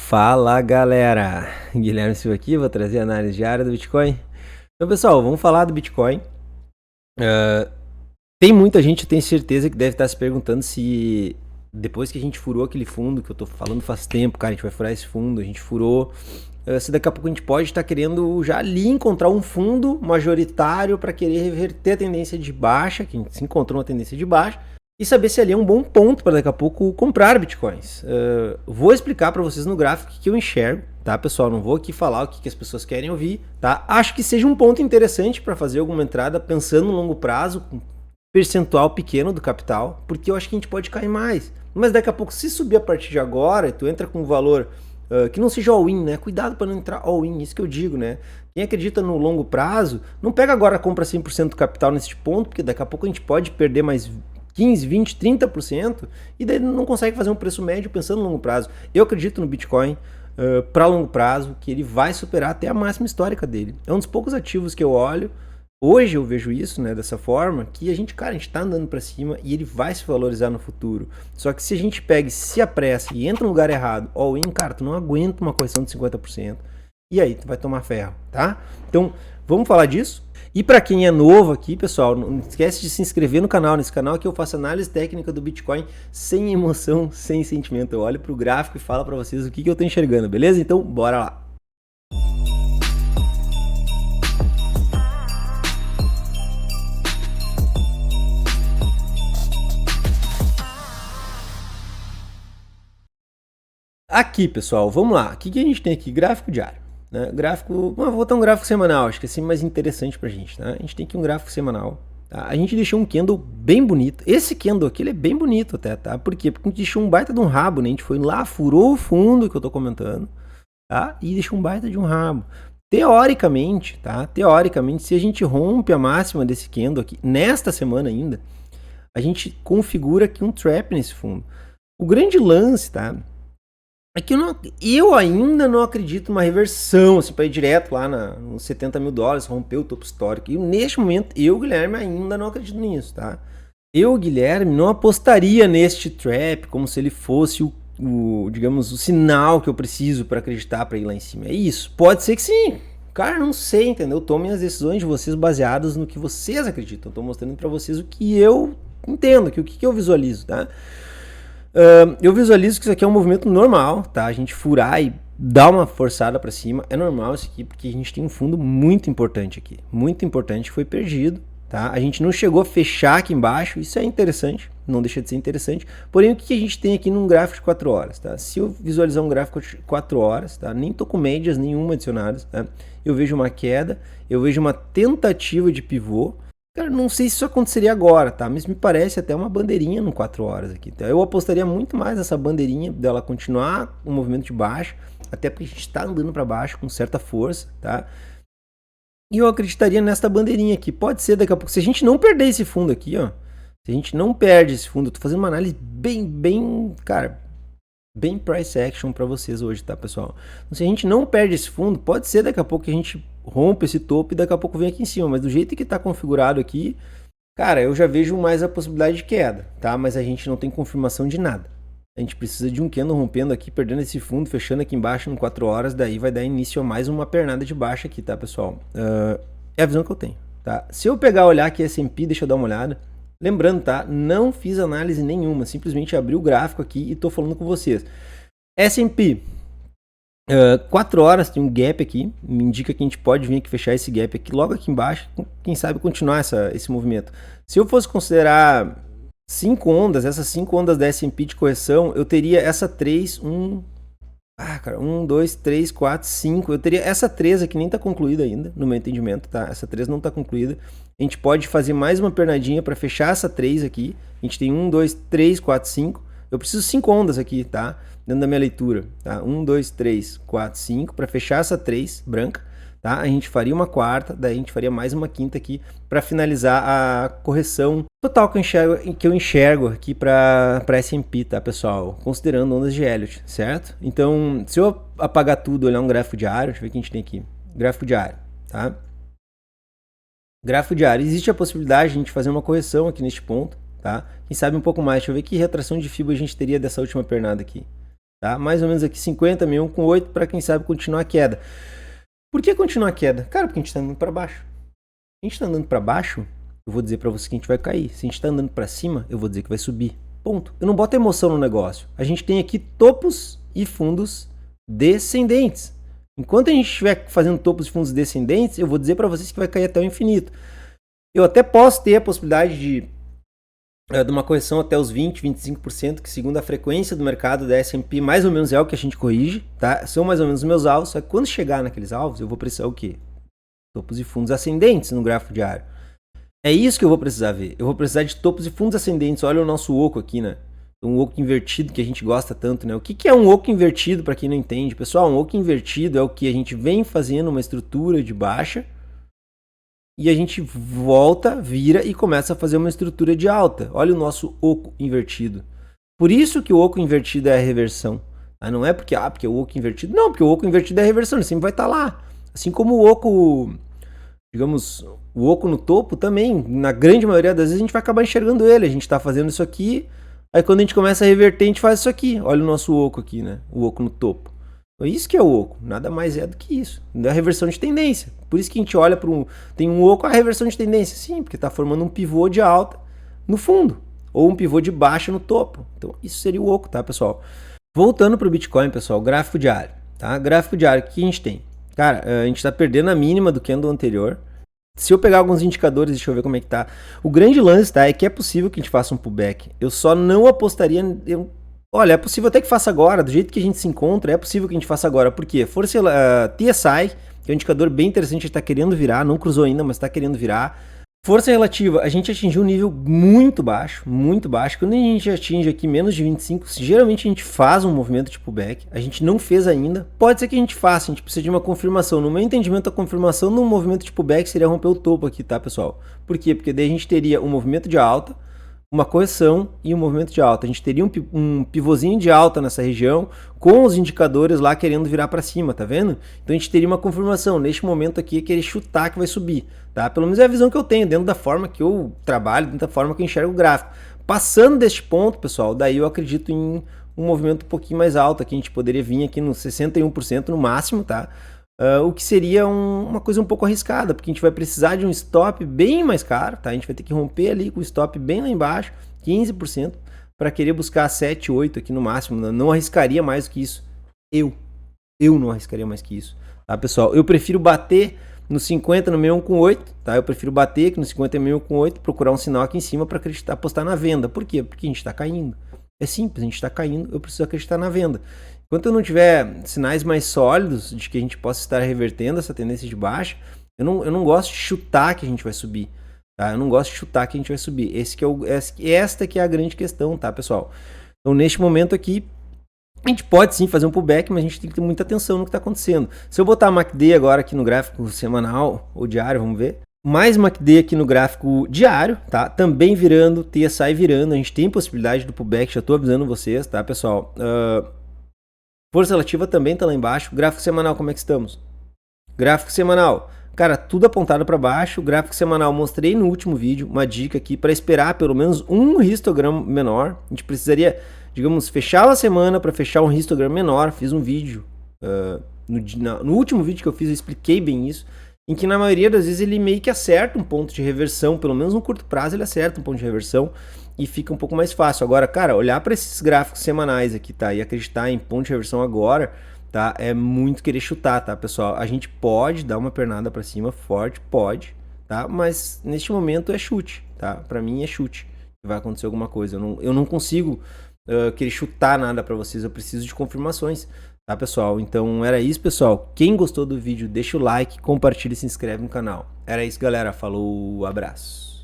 Fala galera, Guilherme Silva aqui, vou trazer a análise diária do Bitcoin. Então pessoal, vamos falar do Bitcoin. Tem muita gente, eu tenho certeza, que deve estar se perguntando se depois que a gente furou aquele fundo, que eu tô falando faz tempo, cara, a gente vai furar esse fundo, a gente furou, se daqui a pouco a gente pode estar querendo já ali encontrar um fundo majoritário para querer reverter a tendência de baixa, que a gente se encontrou uma tendência de baixa, e saber se ali é um bom ponto para daqui a pouco comprar bitcoins. Vou explicar para vocês no gráfico o que eu enxergo, tá, pessoal? Não vou aqui falar o que as pessoas querem ouvir, tá? Acho que seja um ponto interessante para fazer alguma entrada pensando no longo prazo, com percentual pequeno do capital, porque eu acho que a gente pode cair mais. Mas daqui a pouco, se subir a partir de agora, tu entra com um valor que não seja all-in, né? Cuidado para não entrar all-in, isso que eu digo, né? Quem acredita no longo prazo, não pega agora, compra 100% do capital nesse ponto, porque daqui a pouco a gente pode perder mais 15, 20, 30%, e daí não consegue fazer um preço médio pensando no longo prazo. Eu acredito no Bitcoin para longo prazo, que ele vai superar até a máxima histórica dele. É um dos poucos ativos que eu olho, hoje eu vejo isso, né, dessa forma, que a gente tá andando para cima e ele vai se valorizar no futuro. Só que se a gente pega e se apressa e entra no lugar errado, all-in, cara, tu não aguenta uma correção de 50%, e aí tu vai tomar ferro, tá? Então, vamos falar disso? E para quem é novo aqui, pessoal, não esquece de se inscrever no canal. Nesse canal aqui eu faço análise técnica do Bitcoin sem emoção, sem sentimento. Eu olho para o gráfico e falo para vocês o que eu estou enxergando, beleza? Então, bora lá. Aqui, pessoal, vamos lá. O que a gente tem aqui? Gráfico diário. Né? Gráfico, vou botar um gráfico semanal, acho que é assim mais interessante pra gente, tá? A gente tem aqui um gráfico semanal, tá? A gente deixou um candle bem bonito. Esse candle aqui, ele é bem bonito até, tá? Por quê? Porque a gente deixou um baita de um rabo, né? A gente foi lá, furou o fundo que eu tô comentando, tá? E deixou um baita de um rabo. Teoricamente, tá? Teoricamente, se a gente rompe a máxima desse candle aqui, nesta semana ainda, a gente configura aqui um trap nesse fundo. O grande lance, tá? É que eu ainda não acredito numa reversão, assim, para ir direto lá nos 70 mil dólares, romper o topo histórico. E neste momento, eu, Guilherme, ainda não acredito nisso, tá? Eu, Guilherme, não apostaria neste trap como se ele fosse digamos, o sinal que eu preciso para acreditar para ir lá em cima. É isso. Pode ser que sim. Cara, não sei, entendeu? Tomem as decisões de vocês baseadas no que vocês acreditam. Eu tô mostrando para vocês o que eu entendo, o que eu visualizo, tá? Eu visualizo que isso aqui é um movimento normal, tá? A gente furar e dar uma forçada para cima é normal isso aqui, porque a gente tem um fundo muito importante aqui, muito importante, que foi perdido, tá? A gente não chegou a fechar aqui embaixo, isso é interessante, não deixa de ser interessante. Porém, o que a gente tem aqui num gráfico de 4 horas, tá? Se eu visualizar um gráfico de 4 horas, tá? Nem tô com médias nenhuma adicionadas, tá? Eu vejo uma queda, eu vejo uma tentativa de pivô. Cara, não sei se isso aconteceria agora, tá? Mas me parece até uma bandeirinha no 4 horas aqui. Tá? Eu apostaria muito mais nessa bandeirinha dela continuar o movimento de baixo, até porque a gente está andando para baixo com certa força, tá? E eu acreditaria nesta bandeirinha aqui. Pode ser daqui a pouco, se a gente não perder esse fundo aqui, ó. Se a gente não perde esse fundo, eu tô fazendo uma análise bem, cara, bem price action para vocês hoje, tá, pessoal? Então, se a gente não perde esse fundo, pode ser daqui a pouco que a gente rompe esse topo e daqui a pouco vem aqui em cima, mas do jeito que está configurado aqui, cara, eu já vejo mais a possibilidade de queda, tá? Mas a gente não tem confirmação de nada. A gente precisa de um candle rompendo aqui, perdendo esse fundo, fechando aqui embaixo em 4 horas, daí vai dar início a mais uma pernada de baixa aqui, tá, pessoal? É a visão que eu tenho, tá? Se eu pegar olhar aqui S&P, deixa eu dar uma olhada. Lembrando, tá? Não fiz análise nenhuma, simplesmente abri o gráfico aqui e tô falando com vocês. S&P, 4 horas tem um gap aqui, me indica que a gente pode vir aqui fechar esse gap aqui logo aqui embaixo, quem sabe continuar esse movimento. Se eu fosse considerar 5 ondas, essas 5 ondas da S&P de correção, eu teria essa 3, 1, 2, 3, 4, 5, eu teria essa 3 aqui, nem está concluída ainda, no meu entendimento, tá? Essa 3 não está concluída, a gente pode fazer mais uma pernadinha para fechar essa 3 aqui, a gente tem 1, 2, 3, 4, 5, eu preciso 5 ondas aqui, tá? Dentro da minha leitura, tá? 1, 2, 3, 4, 5, para fechar essa 3 branca, tá? A gente faria uma quarta, daí a gente faria mais uma quinta aqui para finalizar a correção total que eu enxergo aqui para S&P, tá, pessoal? Considerando ondas de Elliott, certo? Então, se eu apagar tudo, olhar um gráfico diário, deixa eu ver o que a gente tem aqui. Gráfico diário, tá? Gráfico diário, existe a possibilidade de a gente fazer uma correção aqui neste ponto, tá? Quem sabe um pouco mais, deixa eu ver que retração de fibra a gente teria dessa última pernada aqui. tá? Mais ou menos aqui 50, 61 com 8 para quem sabe continuar a queda. Por que continuar a queda? Cara, porque a gente está andando para baixo. Se a gente está andando para baixo, eu vou dizer para você que a gente vai cair. Se a gente está andando para cima, eu vou dizer que vai subir. Ponto. Eu não boto emoção no negócio. A gente tem aqui topos e fundos descendentes. Enquanto a gente estiver fazendo topos e fundos descendentes, eu vou dizer para vocês que vai cair até o infinito. Eu até posso ter a possibilidade de uma correção até os 20, 25%, que segundo a frequência do mercado da S&P, mais ou menos é o que a gente corrige, tá? São mais ou menos os meus alvos, só que quando chegar naqueles alvos, eu vou precisar o quê? Topos e fundos ascendentes no gráfico diário. É isso que eu vou precisar ver. Eu vou precisar de topos e fundos ascendentes. Olha o nosso oco aqui, né? Um oco invertido que a gente gosta tanto, né? O que é um oco invertido, para quem não entende? Pessoal, um oco invertido é o que a gente vem fazendo uma estrutura de baixa e a gente volta, vira e começa a fazer uma estrutura de alta. Olha o nosso oco invertido. Por isso que o oco invertido é a reversão. Não é porque o oco invertido... Não, porque o oco invertido é a reversão, ele sempre vai estar lá. Assim como o oco... Digamos, o oco no topo também, na grande maioria das vezes a gente vai acabar enxergando ele. A gente está fazendo isso aqui, aí quando a gente começa a reverter, a gente faz isso aqui. Olha o nosso oco aqui, né? O oco no topo. Isso que é o oco, nada mais é do que isso. É a reversão de tendência. Por isso que a gente olha para tem um oco, a reversão de tendência. Sim, porque está formando um pivô de alta no fundo, ou um pivô de baixa no topo. Então isso seria o oco, tá, pessoal? Voltando para o Bitcoin, pessoal, gráfico diário, tá? Gráfico diário, o que a gente tem? Cara, a gente está perdendo a mínima do candle anterior. Se eu pegar alguns indicadores, deixa eu ver como é que tá. O grande lance, tá, é que é possível que a gente faça um pullback. Eu só não apostaria... Olha, é possível até que faça agora, do jeito que a gente se encontra, é possível que a gente faça agora. Por quê? Força TSI, que é um indicador bem interessante, está querendo virar, não cruzou ainda, mas está querendo virar. Força relativa, a gente atingiu um nível muito baixo, muito baixo. Quando a gente atinge aqui menos de 25, geralmente a gente faz um movimento de pullback. A gente não fez ainda. Pode ser que a gente faça, a gente precisa de uma confirmação. No meu entendimento, a confirmação no movimento de pullback seria romper o topo aqui, tá, pessoal? Por quê? Porque daí a gente teria um movimento de alta, uma correção e um movimento de alta. A gente teria um pivôzinho de alta nessa região, com os indicadores lá querendo virar para cima, tá vendo? Então a gente teria uma confirmação. Neste momento aqui, querer chutar que vai subir, tá? Pelo menos é a visão que eu tenho, dentro da forma que eu trabalho, dentro da forma que eu enxergo o gráfico. Passando deste ponto, pessoal, daí eu acredito em um movimento um pouquinho mais alto. Aqui a gente poderia vir aqui no 61% no máximo, tá? O que seria uma coisa um pouco arriscada, porque a gente vai precisar de um stop bem mais caro, tá? A gente vai ter que romper ali com o stop bem lá embaixo, 15%, para querer buscar 7, 8 aqui no máximo. Não arriscaria mais que isso. Eu não arriscaria mais que isso, tá, pessoal? Eu prefiro bater no 50, no 61 com 8, tá? Eu prefiro bater aqui no 50 e 61 com 8, procurar um sinal aqui em cima para acreditar, apostar na venda. Por quê? Porque a gente está caindo. É simples, a gente está caindo, eu preciso acreditar na venda. Enquanto eu não tiver sinais mais sólidos de que a gente possa estar revertendo essa tendência de baixa, eu não gosto de chutar que a gente vai subir, tá? Eu não gosto de chutar que a gente vai subir. Esta que é a grande questão, tá, pessoal? Então, neste momento aqui, a gente pode sim fazer um pullback, mas a gente tem que ter muita atenção no que está acontecendo. Se eu botar a MACD agora aqui no gráfico semanal ou diário, vamos ver. Mais MACD aqui no gráfico diário, tá? Também virando, TSI virando. A gente tem possibilidade do pullback, já estou avisando vocês, tá, pessoal? Força relativa também está lá embaixo. Gráfico semanal, como é que estamos? Gráfico semanal, cara, tudo apontado para baixo. Gráfico semanal, mostrei no último vídeo uma dica aqui para esperar pelo menos um histograma menor. A gente precisaria, digamos, fechar a semana para fechar um histograma menor. Fiz um vídeo, no último vídeo que eu fiz eu expliquei bem isso, em que na maioria das vezes ele meio que acerta um ponto de reversão, pelo menos no curto prazo ele acerta um ponto de reversão e fica um pouco mais fácil. Agora, cara, olhar para esses gráficos semanais aqui, tá, e acreditar em ponto de reversão agora, tá, é muito querer chutar, tá, pessoal? A gente pode dar uma pernada para cima forte, pode, tá, mas neste momento é chute, tá? Para mim é chute que vai acontecer alguma coisa. Eu não consigo querer chutar nada para vocês, eu preciso de confirmações. Tá, pessoal? Então era isso, pessoal. Quem gostou do vídeo, deixa o like, compartilha e se inscreve no canal. Era isso, galera. Falou, abraço.